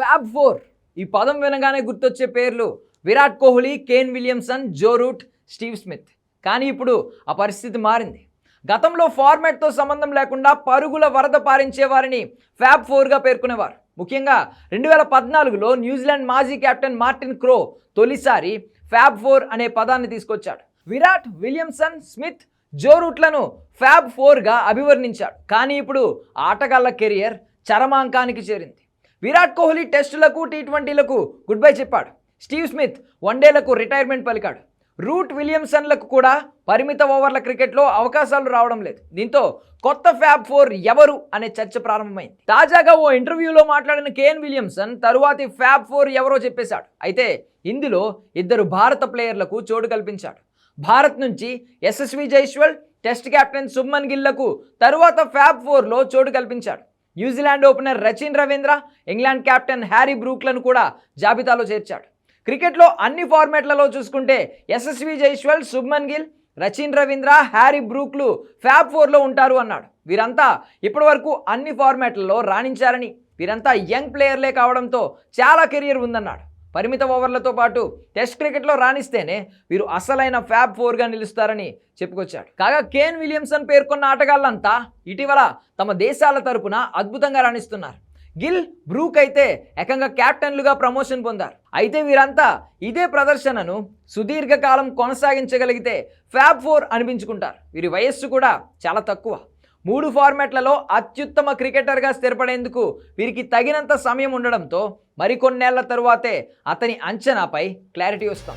Fab four ఈ పదం వినగానే గుర్తొచ్చే పేర్లు Virat Kohli, Kane Williamson, Joe Root, Steve Smith. కానీ ఇప్పుడు ఆ పరిస్థితి మారింది. గతంలో ఫార్మాట్తో సంబంధం లేకుండా పరుగుల వరద పారించే వారిని ఫ్యాబ్ ఫోర్గా పేర్కొనేవారు. ముఖ్యంగా 2014లో న్యూజిలాండ్ మాజీ కెప్టెన్ మార్టిన్ క్రో తొలిసారి ఫ్యాబ్ ఫోర్ అనే పదాన్ని తీసుకొచ్చాడు. విరాట్, విలియమ్సన్, స్మిత్, జో రూట్లను ఫ్యాబ్ ఫోర్గా అభివర్ణించాడు. కానీ ఇప్పుడు ఆటగాళ్ల కెరియర్ చరమాంకానికి చేరింది. విరాట్ కోహ్లీ టెస్టులకు, టీ20లకు గుడ్ బై చెప్పాడు. స్టీవ్ స్మిత్ వన్డేలకు రిటైర్మెంట్ పలికాడు. రూట్, విలియమ్సన్లకు కూడా పరిమిత ఓవర్ల క్రికెట్లో అవకాశాలు రావడం లేదు. దీంతో కొత్త ఫ్యాబ్ ఫోర్ ఎవరు అనే చర్చ ప్రారంభమైంది. తాజాగా ఓ ఇంటర్వ్యూలో మాట్లాడిన కేన్ విలియమ్సన్ తరువాతి ఫ్యాబ్ ఫోర్ ఎవరో చెప్పేశాడు. అయితే ఇందులో 2 భారత ప్లేయర్లకు చోటు కల్పించాడు. భారత్ నుంచి యశస్వి జైస్వాల్, టెస్ట్ కెప్టెన్ శుభ్మన్ గిల్లకు తరువాత ఫ్యాబ్ ఫోర్లో చోటు కల్పించాడు. New Zealand opener Rachin Ravindra, England captain Harry బ్రూక్లను కూడా జాబితాలో చేర్చాడు. క్రికెట్లో అన్ని ఫార్మాట్లలో చూసుకుంటే యశస్వి జైస్వాల్, శుభ్మన్ గిల్, రచిన్ రవీంద్ర, హ్యారీ బ్రూక్లు ఫ్యాబ్ ఫోర్లో ఉంటారు అన్నాడు. వీరంతా ఇప్పటివరకు అన్ని ఫార్మాట్లలో రాణించారని, వీరంతా యంగ్ ప్లేయర్లే కావడంతో చాలా కెరియర్ ఉందన్నాడు. పరిమిత ఓవర్లతో పాటు టెస్ట్ క్రికెట్లో రాణిస్తేనే వీరు అసలైన ఫ్యాబ్ ఫోర్గా నిలుస్తారని చెప్పుకొచ్చాడు. కాగా కేన్ విలియమ్సన్ పేర్కొన్న ఆటగాళ్లంతా ఇటీవల తమ దేశాల తరపున అద్భుతంగా రాణిస్తున్నారు. గిల్, బ్రూక్ అయితే ఏకంగా కెప్టెన్లుగా ప్రమోషన్ పొందారు. అయితే వీరంతా ఇదే ప్రదర్శనను సుదీర్ఘకాలం కొనసాగించగలిగితే ఫ్యాబ్ ఫోర్ అనిపించుకుంటారు. వీరి వయస్సు కూడా చాలా తక్కువ. 3 ఫార్మాట్లలో అత్యుత్తమ క్రికెటర్గా స్థిరపడేందుకు వీరికి తగినంత సమయం ఉండడంతో మరికొన్నేళ్ల తరువాతే అతని అంచనాపై క్లారిటీ వస్తాం.